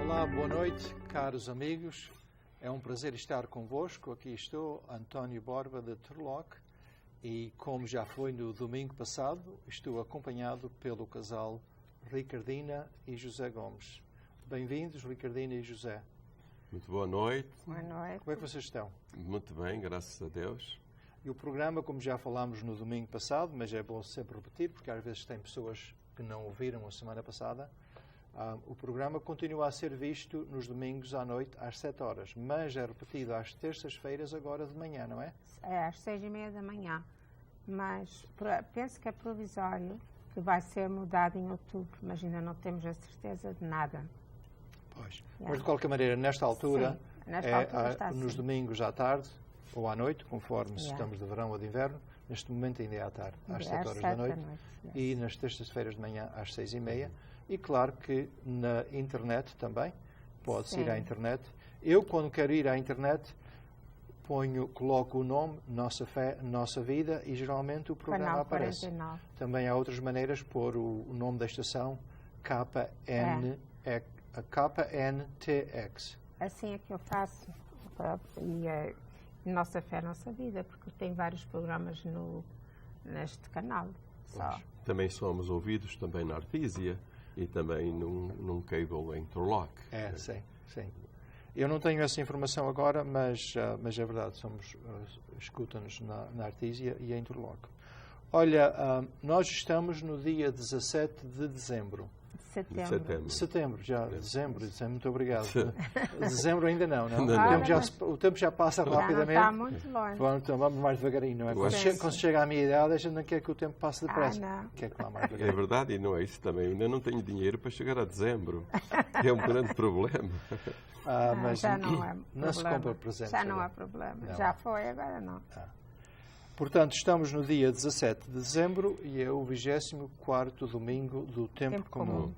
Olá, boa noite, caros amigos. É um prazer estar convosco. Aqui estou, António Borba, de Turlock, e como já foi no domingo passado, estou acompanhado pelo casal Ricardina e José Gomes. Bem-vindos, Ricardina e José. Muito boa noite. Boa noite. Como é que vocês estão? Muito bem, graças a Deus. E o programa, como já falámos no domingo passado, mas é bom sempre repetir, porque às vezes tem pessoas que não ouviram a semana passada, o programa continua a ser visto nos domingos à noite, às 7 horas, mas é repetido às terças-feiras, agora de manhã, não é? É às 6h30 da manhã, mas penso que é provisório, que vai ser mudado em outubro, mas ainda não temos a certeza de nada. Pois. Mas de qualquer maneira, nesta altura, sim, nesta altura está nos assim. Domingos à tarde ou à noite, conforme se estamos de verão ou de inverno, neste momento ainda é à tarde, às 7 horas da noite, e nas terças-feiras de manhã às 6h30. E claro que na internet também, pode-se ir à internet. Eu, quando quero ir à internet, coloco o nome Nossa Fé, Nossa Vida, e geralmente o programa Canal aparece. 49. Também há outras maneiras, pôr o nome da estação, KNTX. Assim é que eu faço, e Nossa Fé, Nossa Vida, porque tem vários programas neste canal. Só. Também somos ouvidos também na Artísia e também num cable em Turlock. Sim. Eu não tenho essa informação agora, mas é verdade, escuta-nos na Artísia e em Turlock. Olha, nós estamos no dia 17 de dezembro. Setembro, já. Dezembro, muito obrigado. Dezembro ainda não. O tempo já passa rapidamente. Está muito longe. Bom, então vamos mais devagarinho, não é? Quando se chega à minha idade, a gente não quer que o tempo passe depressa. Quer que vá mais devagarinho. É verdade, e não é isso também. Eu ainda não tenho dinheiro para chegar a dezembro, que é um grande problema. Mas já não é não se compra presentes. Já não há problema. Não. Já foi, agora não. Portanto, estamos no dia 17 de dezembro e é o 24º domingo do Tempo Comum.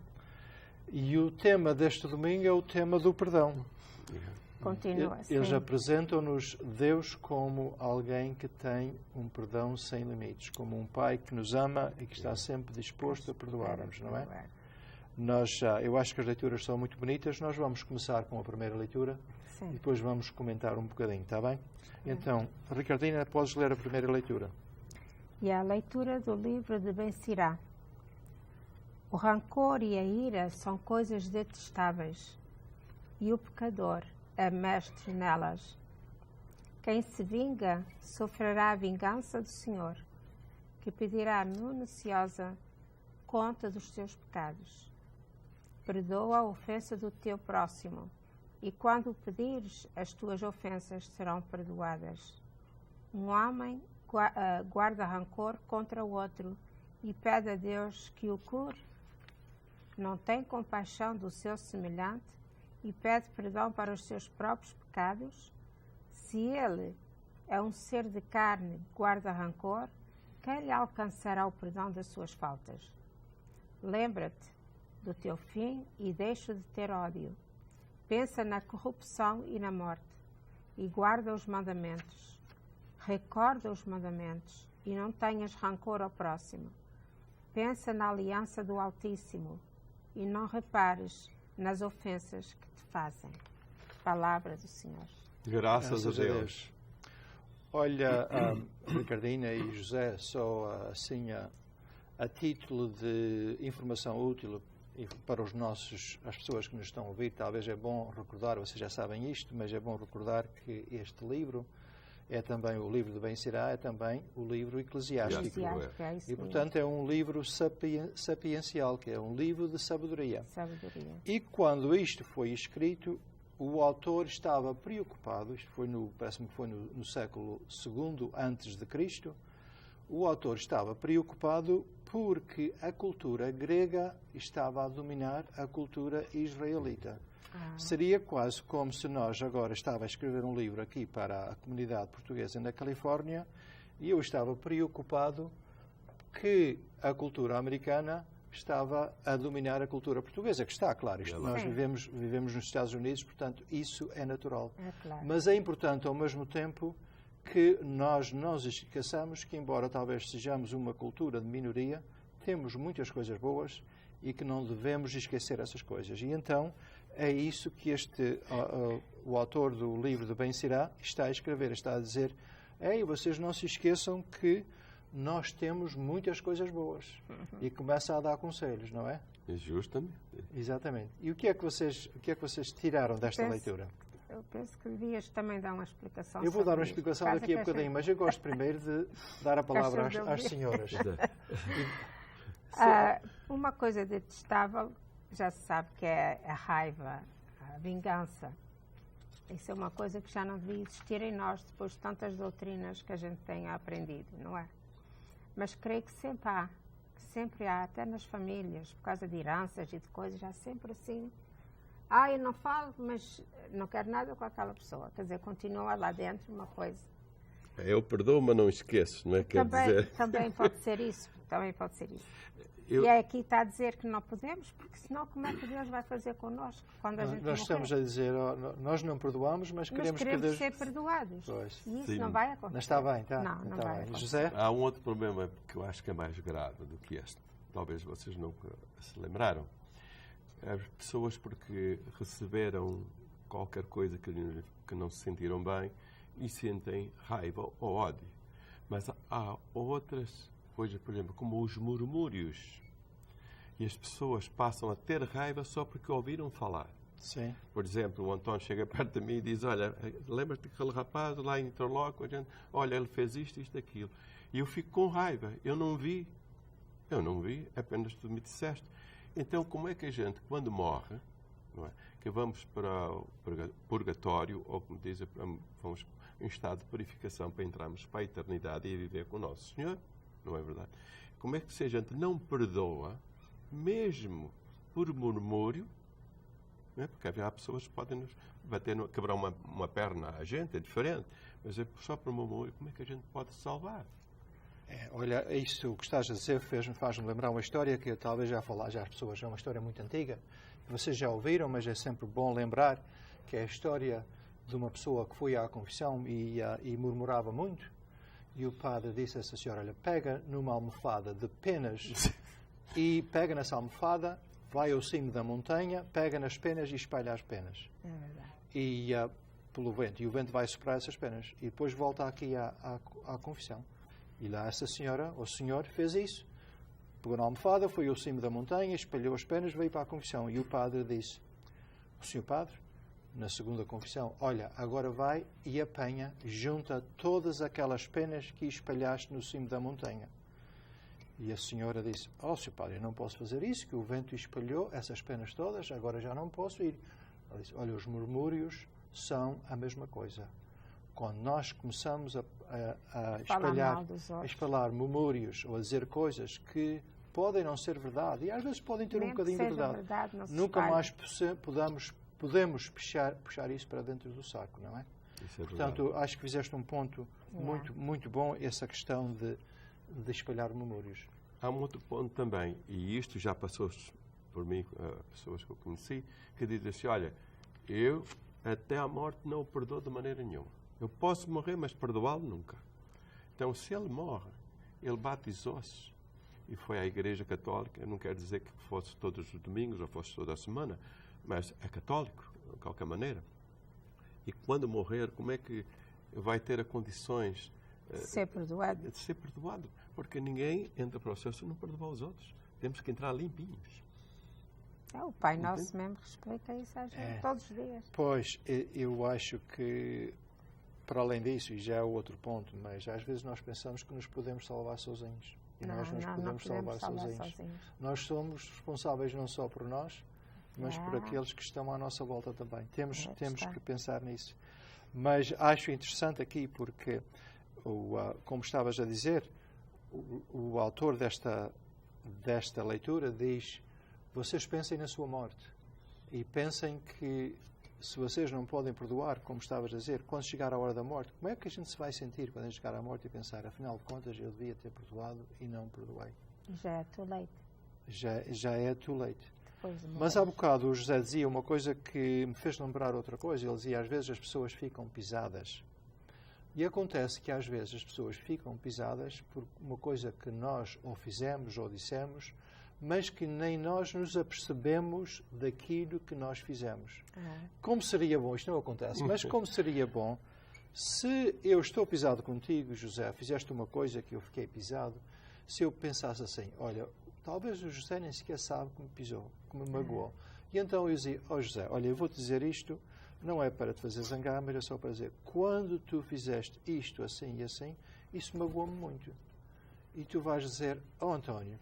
E o tema deste domingo é o tema do perdão. Continua assim. Eles apresentam-nos Deus como alguém que tem um perdão sem limites, como um pai que nos ama e que está sempre disposto a perdoar-nos, não é? Eu acho que as leituras são muito bonitas. Nós vamos começar com a primeira leitura. Sim. E depois vamos comentar um bocadinho, está bem? Então, Ricardina, podes ler a primeira leitura. E a leitura do livro de Ben-Sirá. O rancor e a ira são coisas detestáveis, e o pecador é mestre nelas. Quem se vinga sofrerá a vingança do Senhor, que pedirá minuciosa conta dos teus pecados. Perdoa a ofensa do teu próximo, e quando o pedires, as tuas ofensas serão perdoadas. Um homem guarda rancor contra o outro e pede a Deus que o cure. Não tem compaixão do seu semelhante e pede perdão para os seus próprios pecados. Se ele é um ser de carne, guarda rancor, quem lhe alcançará o perdão das suas faltas? Lembra-te do teu fim e deixa de ter ódio. Pensa na corrupção e na morte, e guarda os mandamentos. Recorda os mandamentos, e não tenhas rancor ao próximo. Pensa na aliança do Altíssimo, e não repares nas ofensas que te fazem. Palavra do Senhor. Graças a Deus. Olha, Ricardina e José, só assim a título de informação útil para as pessoas que nos estão a ouvir, talvez é bom recordar, vocês já sabem isto, mas é bom recordar que este livro é também o livro de Ben-Sirá, é também o livro eclesiástico. E, portanto, é um livro sapiencial, que é um livro de sabedoria. E quando isto foi escrito, o autor estava preocupado, isto foi parece-me que foi no século II antes de Cristo, o autor estava preocupado porque a cultura grega estava a dominar a cultura israelita. Seria quase como se nós agora estava a escrever um livro aqui para a comunidade portuguesa na Califórnia e eu estava preocupado que a cultura americana estava a dominar a cultura portuguesa, que está, claro, nós vivemos nos Estados Unidos, portanto, isso é natural. Claro. Mas é importante, ao mesmo tempo, que nós nos esqueçamos que, embora talvez sejamos uma cultura de minoria, temos muitas coisas boas e que não devemos esquecer essas coisas. E então, é isso que o autor do livro de Ben Sirá está a escrever, está a dizer, vocês não se esqueçam que nós temos muitas coisas boas. E começa a dar conselhos, não é? Justamente. Exatamente. E o que é que vocês tiraram desta leitura? Eu penso que devias também dar uma explicação. Eu vou dar uma explicação daqui a bocadinho, mas eu gosto primeiro de dar a palavra às senhoras. Uma coisa detestável, já se sabe que é a raiva, a vingança. Isso é uma coisa que já não devia existir em nós depois de tantas doutrinas que a gente tenha aprendido, não é? Mas creio que sempre há, até nas famílias, por causa de heranças e de coisas, há sempre assim. Eu não falo, mas não quero nada com aquela pessoa. Quer dizer, continua lá dentro uma coisa. Eu perdoo, mas não esqueço, não é? Também pode ser isso. Também pode ser isso. E aqui está a dizer que não podemos, porque senão como é que Deus vai fazer connosco quando a gente Nós estamos a dizer, nós não perdoamos, mas queremos que Deus... ser perdoados. Pois. E isso não vai acontecer. Mas está bem, está. Não vai acontecer. José? Há um outro problema que eu acho que é mais grave do que este. Talvez vocês nunca se lembraram. As pessoas, porque receberam qualquer coisa que não se sentiram bem e sentem raiva ou ódio. Mas há outras coisas, por exemplo, como os murmúrios. E as pessoas passam a ter raiva só porque ouviram falar. Sim. Por exemplo, o António chega perto de mim e diz, olha, lembra-te daquele rapaz lá em Interloco? Olha, ele fez isto, aquilo. E eu fico com raiva. Eu não vi, apenas tu me disseste. Então, como é que a gente, quando morre, não é, que vamos para o purgatório, ou como dizem, vamos em estado de purificação para entrarmos para a eternidade e viver com o nosso Senhor? Não é verdade? Como é que se a gente não perdoa, mesmo por murmúrio, não é? Porque há pessoas que podem nos bater, quebrar uma perna a gente, é diferente, mas é só por murmúrio, como é que a gente pode salvar? Olha, isso que estás a dizer faz-me lembrar uma história que eu talvez já as pessoas, é uma história muito antiga, que vocês já ouviram, mas é sempre bom lembrar, que é a história de uma pessoa que foi à confissão e murmurava muito, e o padre disse a essa senhora, olha, pega numa almofada de penas e pega nessa almofada, vai ao cimo da montanha, pega nas penas e espalha as penas. É verdade. E pelo vento, e o vento vai soprar essas penas. E depois volta aqui à confissão. E lá essa senhora, ou senhor, fez isso. Pegou na almofada, foi ao cimo da montanha, espalhou as penas, veio para a confissão. E o padre disse, o senhor padre, na segunda confissão, olha, agora vai e apanha, junta todas aquelas penas que espalhaste no cimo da montanha. E a senhora disse, senhor padre, eu não posso fazer isso, que o vento espalhou essas penas todas, agora já não posso ir. Ela disse, olha, os murmúrios são a mesma coisa. Quando nós começamos a espalhar murmúrios ou a dizer coisas que podem não ser verdade, e às vezes podem ter um bocadinho de verdade, nunca mais podemos puxar isso para dentro do saco, não é? Isso é Portanto, verdade. Acho que fizeste um ponto muito bom, essa questão de espalhar murmúrios. Há um outro ponto também, e isto já passou por mim, pessoas que eu conheci, que dizem assim, olha, eu até à morte não o perdoo de maneira nenhuma. Eu posso morrer, mas perdoá-lo nunca. Então, se ele morre, ele batizou-se e foi à Igreja Católica. Eu não quero dizer que fosse todos os domingos ou fosse toda a semana, mas é católico, de qualquer maneira. E quando morrer, como é que vai ter as condições de ser perdoado? De ser perdoado. Porque ninguém entra para o céu se não perdoar os outros. Temos que entrar limpinhos. O Pai Nosso mesmo explica isso a gente todos os dias. Pois, eu acho que, para além disso, e já é outro ponto, mas às vezes nós pensamos que nos podemos salvar sozinhos. E nós nos podemos salvar sozinhos. Nós somos responsáveis não só por nós, mas por aqueles que estão à nossa volta também. Temos que pensar nisso. Mas acho interessante aqui porque, como estavas a dizer, o autor desta leitura diz: vocês pensem na sua morte e pensem que se vocês não podem perdoar, como estavas a dizer, quando chegar a hora da morte, como é que a gente se vai sentir quando a gente chegar à morte e pensar, afinal de contas, eu devia ter perdoado e não perdoei? Já é too late. Já é too late. Mas há bocado o José dizia uma coisa que me fez lembrar outra coisa. Ele dizia, às vezes as pessoas ficam pisadas. E acontece que às vezes as pessoas ficam pisadas por uma coisa que nós ou fizemos ou dissemos, mas que nem nós nos apercebemos daquilo que nós fizemos. Como seria bom, isto não acontece, mas como seria bom se eu estou pisado contigo, José, fizeste uma coisa que eu fiquei pisado, se eu pensasse assim, olha, talvez o José nem sequer sabe que me pisou, que me magoou. E então eu dizia, José, olha, eu vou-te dizer isto, não é para te fazer zangar, mas é só para dizer, quando tu fizeste isto assim e assim, isso magoou-me muito. E tu vais dizer, António,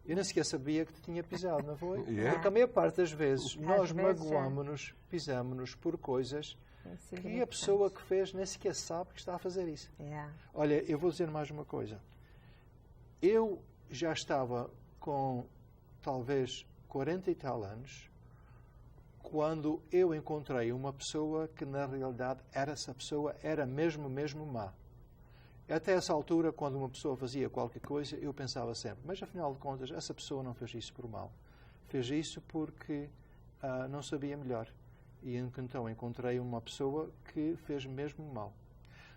eu nem sequer sabia que te tinha pisado, não foi? Porque a maior parte das vezes nós magoamos-nos, pisamos-nos por coisas que a pessoa que fez nem sequer sabe que está a fazer isso. Olha, eu vou dizer mais uma coisa. Eu já estava com talvez 40 e tal anos quando eu encontrei uma pessoa que na realidade essa pessoa era mesmo má. Até essa altura, quando uma pessoa fazia qualquer coisa, eu pensava sempre, mas afinal de contas, essa pessoa não fez isso por mal. Fez isso porque não sabia melhor. E então encontrei uma pessoa que fez mesmo mal.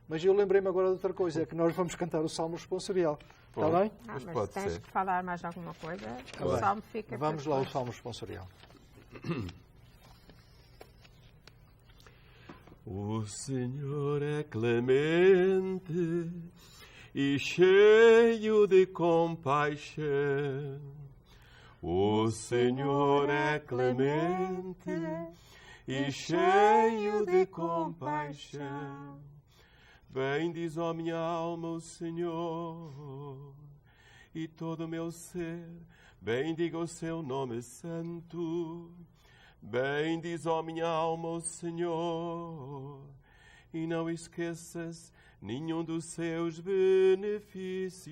Mas eu lembrei-me agora de outra coisa, é que nós vamos cantar o Salmo Responsorial. Está bem? Mas tens que falar mais alguma coisa, o Salmo fica... Vamos lá ao Salmo Responsorial. O Senhor é clemente e cheio de compaixão. O Senhor é clemente e cheio de compaixão. Bendiz, ó minha alma, o Senhor, e todo o meu ser bendiga o seu nome santo. Bendiz, ó minha alma, o Senhor, e não esqueças nenhum dos seus benefícios.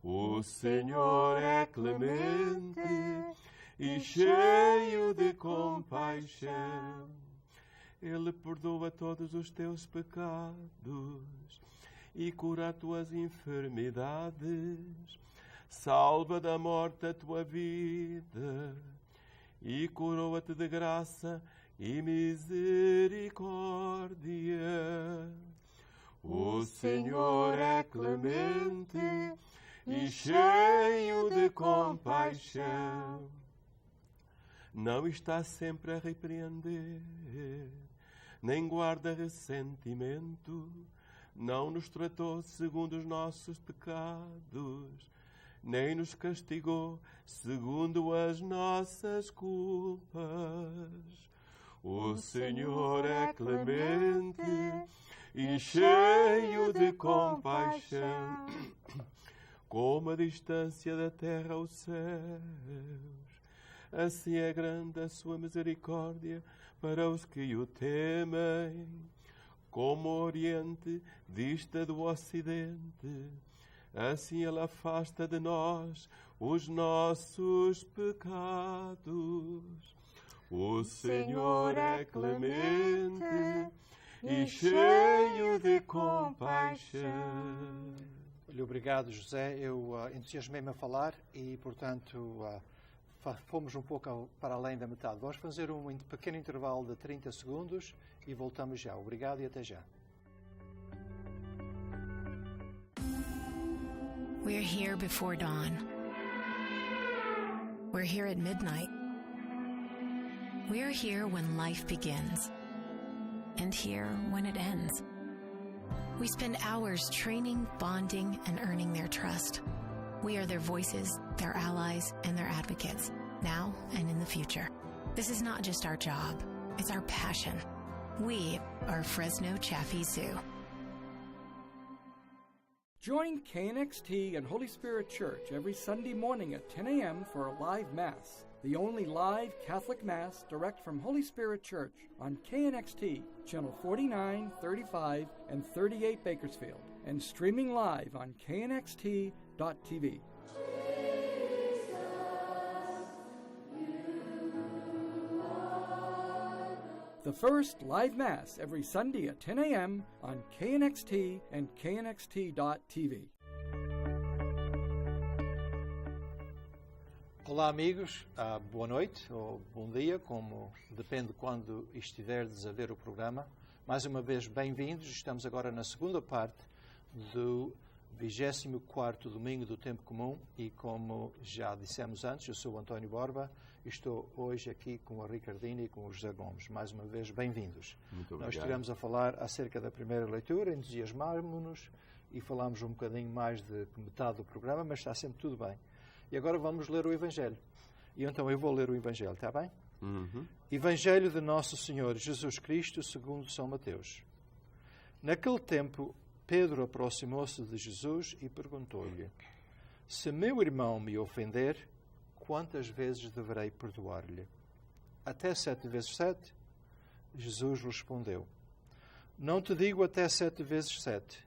O Senhor é clemente e cheio de compaixão. Ele perdoa todos os teus pecados e cura as tuas enfermidades. Salva da morte a tua vida e coroa-te de graça e misericórdia. O Senhor é clemente e cheio de compaixão. Não está sempre a repreender, nem guarda ressentimento. Não nos tratou segundo os nossos pecados, nem nos castigou segundo as nossas culpas. O Senhor é clemente e cheio de compaixão, como a distância da terra aos céus. Assim é grande a sua misericórdia para os que o temem, como o Oriente dista do Ocidente. Assim Ele afasta de nós os nossos pecados. O Senhor é clemente e cheio de compaixão. Olha, obrigado, José. Eu entusiasmei-me a falar e, portanto, fomos um pouco para além da metade. Vamos fazer um pequeno intervalo de 30 segundos e voltamos já. Obrigado e até já. We're here before dawn. We're here at midnight. We're here when life begins, and here when it ends. We spend hours training, bonding, and earning their trust. We are their voices, their allies, and their advocates, now and in the future. This is not just our job, it's our passion. We are Fresno Chaffee Zoo. Join KNXT and Holy Spirit Church every Sunday morning at 10 a.m. for a live Mass. the only live Catholic Mass direct from Holy Spirit Church on KNXT, channel 49, 35, and 38 Bakersfield, and streaming live on knxt.tv. The first live Mass every Sunday at 10 a.m. on KNXT and knxt.tv. Olá amigos, boa noite ou bom dia, como depende de quando estiverdes a ver o programa. Mais uma vez, bem-vindos. Estamos agora na segunda parte do 24º Domingo do Tempo Comum e, como já dissemos antes, eu sou o António Borba e estou hoje aqui com a Ricardina e com o José Gomes. Mais uma vez, bem-vindos. Muito obrigado. Nós estivemos a falar acerca da primeira leitura, entusiasmámos-nos e falámos um bocadinho mais de metade do programa, mas está sempre tudo bem. E agora vamos ler o Evangelho. E então eu vou ler o Evangelho, está bem? Evangelho de Nosso Senhor Jesus Cristo segundo São Mateus. Naquele tempo, Pedro aproximou-se de Jesus e perguntou-lhe: Se meu irmão me ofender, quantas vezes deverei perdoar-lhe? Até 7 vezes 7? Jesus respondeu: Não te digo até 7 vezes 7,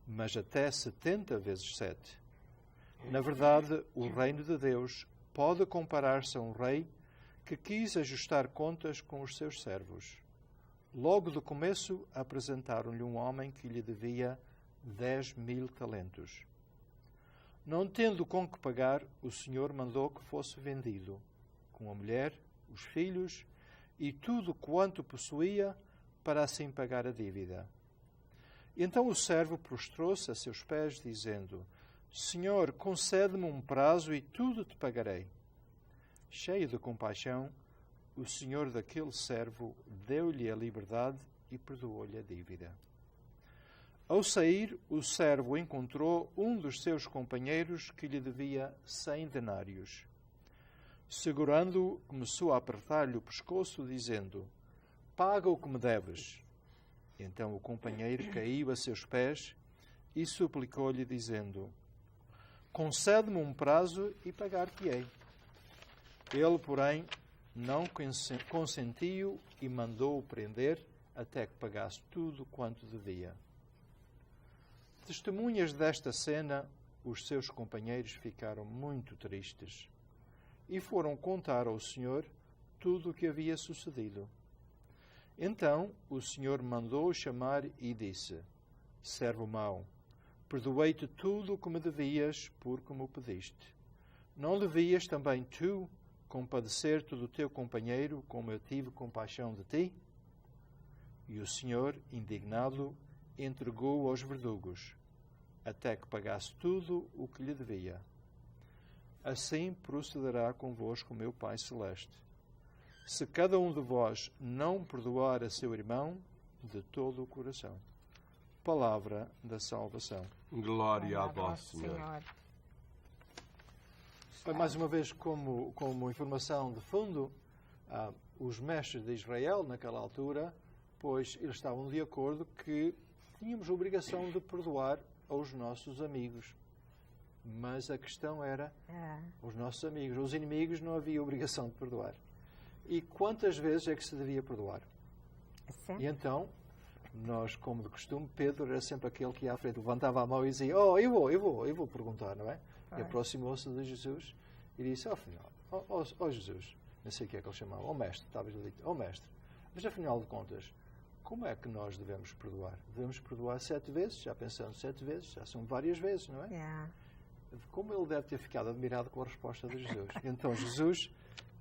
mas até 70 vezes 7. Na verdade, o reino de Deus pode comparar-se a um rei que quis ajustar contas com os seus servos. Logo do começo, apresentaram-lhe um homem que lhe devia 10.000 talentos. Não tendo com que pagar, o Senhor mandou que fosse vendido, com a mulher, os filhos e tudo quanto possuía, para assim pagar a dívida. Então o servo prostrou-se a seus pés, dizendo: Senhor, concede-me um prazo e tudo te pagarei. Cheio de compaixão, o senhor daquele servo deu-lhe a liberdade e perdoou-lhe a dívida. Ao sair, o servo encontrou um dos seus companheiros que lhe devia 100 denários. Segurando-o, começou a apertar-lhe o pescoço, dizendo: Paga o que me deves. Então o companheiro caiu a seus pés e suplicou-lhe, dizendo: Concede-me um prazo e pagar-te-ei. Ele, porém, não consentiu e mandou-o prender até que pagasse tudo quanto devia. Testemunhas desta cena, os seus companheiros ficaram muito tristes e foram contar ao Senhor tudo o que havia sucedido. Então o Senhor mandou-o chamar e disse: Servo mau, perdoei-te tudo o que me devias, porque me pediste. Não devias também tu compadecer-te do teu companheiro, como eu tive compaixão de ti? E o Senhor, indignado, entregou-o aos verdugos, até que pagasse tudo o que lhe devia. Assim procederá convosco o meu Pai Celeste, se cada um de vós não perdoar a seu irmão de todo o coração. Palavra da salvação. Glória a vós, Senhor. Mais uma vez, como informação de fundo, os mestres de Israel, naquela altura, pois eles estavam de acordo que tínhamos a obrigação de perdoar aos nossos amigos. Mas a questão era os nossos amigos. Os inimigos não havia obrigação de perdoar. E quantas vezes é que se devia perdoar? E então, nós, como de costume, Pedro era sempre aquele que ia à frente, levantava a mão e dizia: eu vou perguntar, não é? E aproximou-se de Jesus e disse: Jesus, não sei o que é que ele chamava, mestre, talvez ele disse: mestre, mas afinal de contas, como é que nós devemos perdoar? Devemos perdoar 7 vezes? Já pensamos 7 vezes, já são várias vezes, não é? Como ele deve ter ficado admirado com a resposta de Jesus. Então Jesus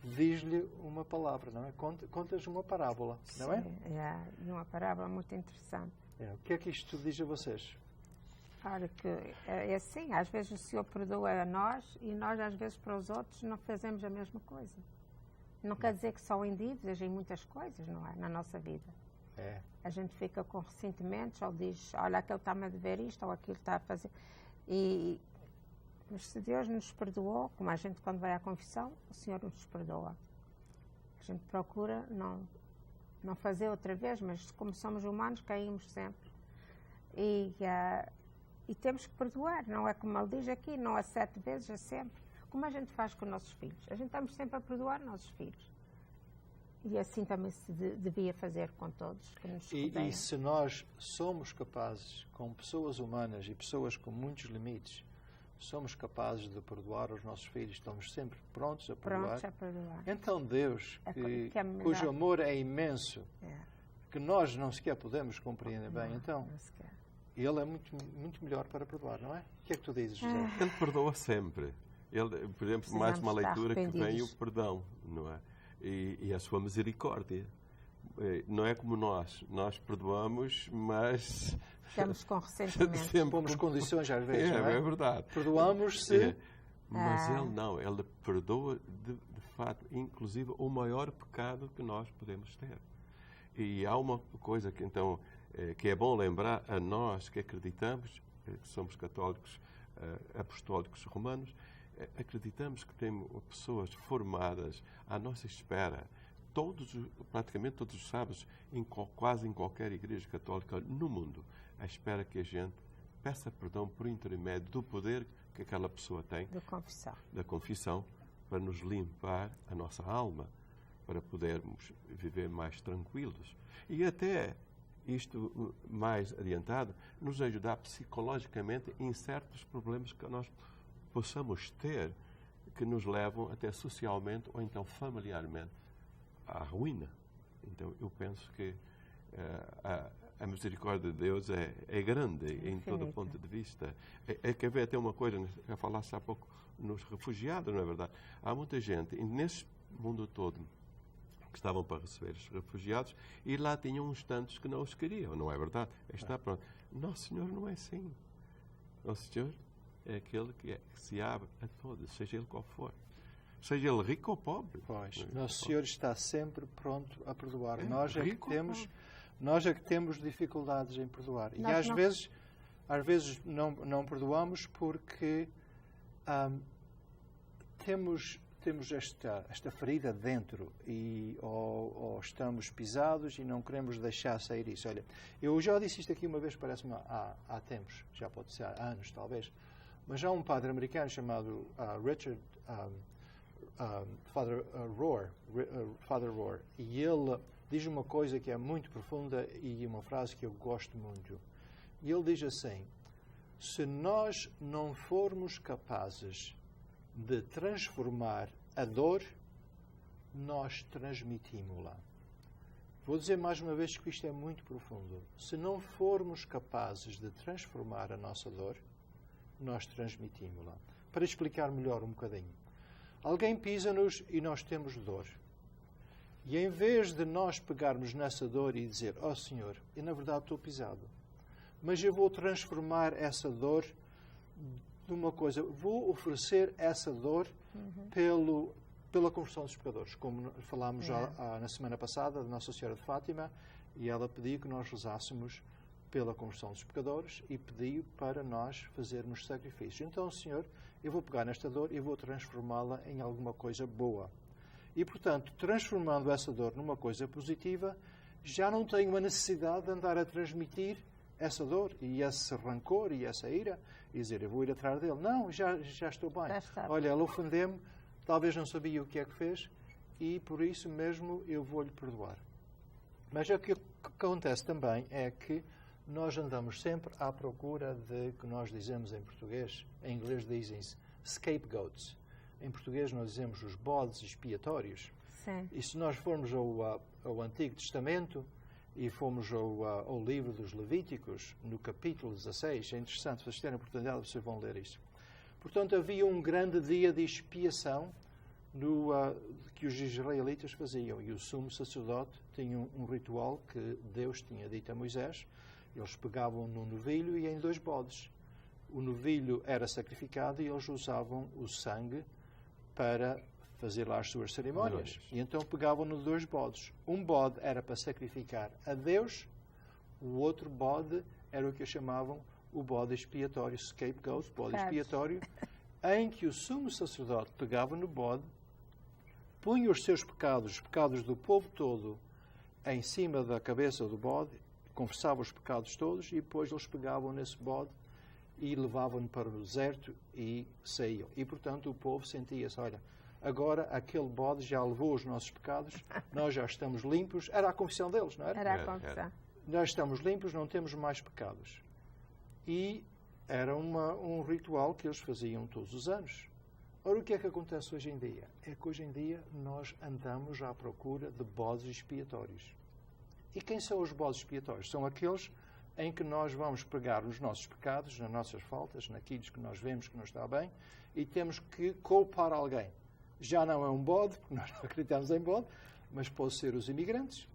diz-lhe uma palavra, não é? Contas uma parábola, não é? E uma parábola muito interessante. O que é que isto diz a vocês? Claro que é assim, às vezes o Senhor perdoa a nós e nós às vezes para os outros não fazemos a mesma coisa. Não quer dizer que são em dívidas em muitas coisas, não é? Na nossa vida. A gente fica com ressentimentos ou diz: olha, aquele está-me a dever isto ou aquilo está a fazer. Mas se Deus nos perdoou, como a gente quando vai à confissão, o Senhor nos perdoa. A gente procura não fazer outra vez, mas como somos humanos, caímos sempre. E temos que perdoar, não é como ele diz aqui, não é 7 vezes, é sempre. como a gente faz com os nossos filhos. A gente estamos sempre a perdoar nossos filhos. E assim também se devia fazer com todos que nos rodeiam. E se nós somos capazes, com pessoas humanas e pessoas com muitos limites, somos capazes de perdoar os nossos filhos, estamos sempre prontos a perdoar. Então Deus, cujo amor é imenso, que nós não sequer podemos compreender bem, então Ele é muito, muito melhor para perdoar, não é? O que é que tu dizes, José? Ele perdoa sempre. Ele, por exemplo, mais uma leitura que vem o perdão, não é? E a sua misericórdia. Não é como nós perdoamos, mas... Estamos com ressentimento. Pomos condições às vezes, não é? É verdade. Perdoamos se... Mas ele não, ele perdoa de fato, inclusive o maior pecado que nós podemos ter. E há uma coisa que então que é bom lembrar a nós que acreditamos, que somos católicos apostólicos romanos, acreditamos que temos pessoas formadas à nossa espera, praticamente todos os sábados, quase em qualquer igreja católica no mundo, à espera que a gente peça perdão por intermédio do poder que aquela pessoa tem, da confissão, para nos limpar a nossa alma, para podermos viver mais tranquilos. E até isto mais adiantado, nos ajudar psicologicamente em certos problemas que nós possamos ter, que nos levam até socialmente ou então familiarmente à ruína. Então eu penso que a misericórdia de Deus é grande em todo o ponto de vista. Quer ver até uma coisa, eu falasse há pouco nos refugiados, não é verdade? Há muita gente, nesse mundo todo, que estavam para receber os refugiados, e lá tinham uns tantos que não os queriam, não é verdade? Está pronto. Nosso Senhor não é assim. Nosso Senhor é aquele que se abre a todos, seja ele qual for. Seja ele rico ou pobre. Pois, Nosso Senhor está sempre pronto a perdoar. Nós é que temos dificuldades em perdoar. E às vezes não perdoamos porque temos esta ferida dentro ou estamos pisados e não queremos deixar sair isso. Olha, eu já disse isto aqui uma vez, parece-me há tempos, já pode ser há anos talvez, mas há um padre americano chamado Richard Father Rohr, e ele diz uma coisa que é muito profunda e uma frase que eu gosto muito. E ele diz assim: se nós não formos capazes de transformar a dor, nós transmitimos-la. Vou dizer mais uma vez que isto é muito profundo. Se não formos capazes de transformar a nossa dor, nós transmitimos-la. Para explicar melhor um bocadinho. Alguém pisa-nos e nós temos dor. E em vez de nós pegarmos nessa dor e dizer: oh Senhor, eu na verdade estou pisado, mas eu vou transformar essa dor numa coisa, vou oferecer essa dor pela conversão dos pecadores, como falámos já na semana passada, da Nossa Senhora de Fátima, e ela pediu que nós rezássemos pela conversão dos pecadores e pediu para nós fazermos sacrifícios. Então, Senhor, eu vou pegar nesta dor e vou transformá-la em alguma coisa boa. E, portanto, transformando essa dor numa coisa positiva, já não tenho uma necessidade de andar a transmitir essa dor e esse rancor e essa ira e dizer, eu vou ir atrás dele. Não, já estou bem. Olha, ele ofendeu-me, talvez não sabia o que é que fez e, por isso mesmo, eu vou-lhe perdoar. Mas o que acontece também é que nós andamos sempre à procura de, que nós dizemos em português, em inglês dizem-se scapegoats. Em português nós dizemos os bodes expiatórios. Sim. E se nós formos ao Antigo Testamento e fomos ao livro dos Levíticos, no capítulo 16, é interessante, se vocês terem a oportunidade, vocês vão ler isso. Portanto, havia um grande dia de expiação que os israelitas faziam. E o sumo sacerdote tinha um ritual que Deus tinha dito a Moisés. Eles pegavam num novilho e em 2 bodes. O novilho era sacrificado e eles usavam o sangue para fazer lá as suas cerimónias. E então pegavam no 2 bodes. Um bode era para sacrificar a Deus, o outro bode era o que chamavam o bode expiatório, scapegoat, bode expiatório, em que o sumo sacerdote pegava no bode, punha os seus pecados, os pecados do povo todo, em cima da cabeça do bode, confessava os pecados todos e depois eles pegavam nesse bode e levavam-no para o deserto e saíam. E, portanto, o povo sentia-se, olha, agora aquele bode já levou os nossos pecados, nós já estamos limpos. Era a confissão deles, não era? Era a confissão. Nós estamos limpos, não temos mais pecados. E era um ritual que eles faziam todos os anos. Ora, o que é que acontece hoje em dia? É que hoje em dia nós andamos à procura de bodes expiatórios. E quem são os bodes expiatórios? São aqueles em que nós vamos pegar nos nossos pecados, nas nossas faltas, naquilo que nós vemos que não está bem, e temos que culpar alguém. Já não é um bode, porque nós não acreditamos em bode, mas pode ser os imigrantes.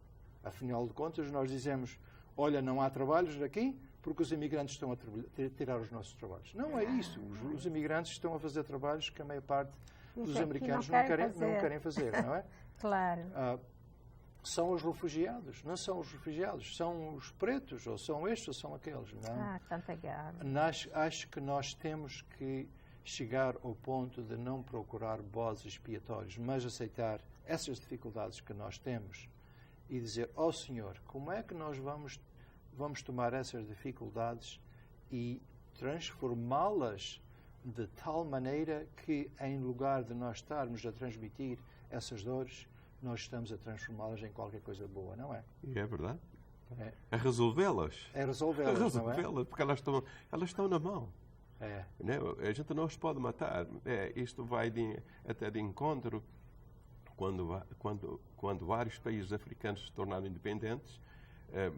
Afinal de contas, nós dizemos, olha, não há trabalhos aqui, porque os imigrantes estão a tirar os nossos trabalhos. Não é isso. Os imigrantes estão a fazer trabalhos que a maior parte dos americanos não querem fazer, não é? Claro. São os refugiados. Não são os refugiados, são os pretos, ou são estes, ou são aqueles. Não? Tanta guerra. Acho que nós temos que chegar ao ponto de não procurar bodes expiatórios, mas aceitar essas dificuldades que nós temos e dizer, ó Senhor, como é que nós vamos tomar essas dificuldades e transformá-las de tal maneira que, em lugar de nós estarmos a transmitir essas dores, nós estamos a transformá-las em qualquer coisa boa, não é? E é verdade. É. A resolvê-las. É resolvê-las, não é? Porque elas estão na mão. É. A gente não os pode matar. Isto vai até de encontro quando vários países africanos se tornaram independentes.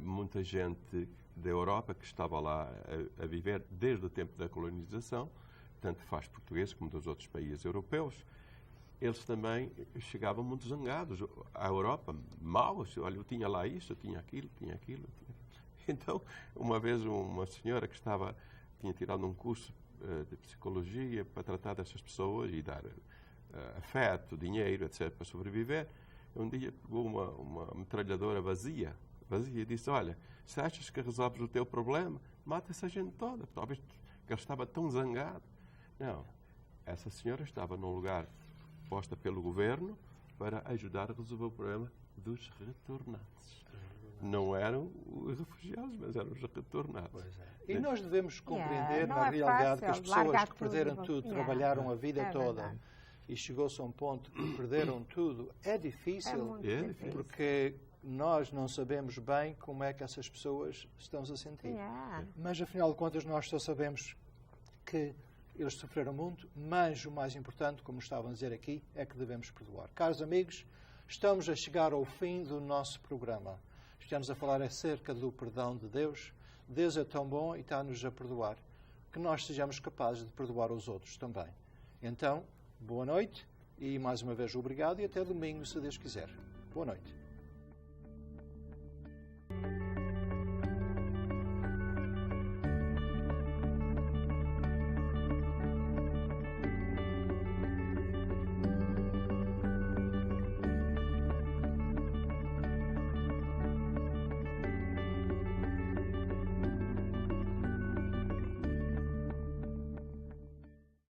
Muita gente da Europa que estava lá a viver desde o tempo da colonização, tanto faz portugueses como dos outros países europeus, eles também chegavam muito zangados à Europa, maus. Olha, eu tinha lá isso, eu tinha aquilo. Então, uma vez uma senhora que tinha tirado um curso de psicologia para tratar dessas pessoas e dar afeto, dinheiro, etc., para sobreviver, um dia pegou uma metralhadora vazia e disse, olha, se achas que resolves o teu problema, mata essa gente toda. Talvez que ele estava tão zangado. Não, essa senhora estava num lugar posta pelo governo para ajudar a resolver o problema dos retornados. Não eram os refugiados, mas eram os retornados. Pois é. E nós devemos compreender, na realidade, que as pessoas que perderam tudo, trabalharam a vida toda e chegou-se a um ponto que perderam tudo, é difícil, porque nós não sabemos bem como é que essas pessoas estão a sentir. Mas, afinal de contas, nós só sabemos que eles sofreram muito, mas o mais importante, como estavam a dizer aqui, é que devemos perdoar. Caros amigos, estamos a chegar ao fim do nosso programa. Estamos a falar acerca do perdão de Deus. Deus é tão bom e está-nos a perdoar, que nós sejamos capazes de perdoar os outros também. Então, boa noite e mais uma vez obrigado e até domingo, se Deus quiser. Boa noite.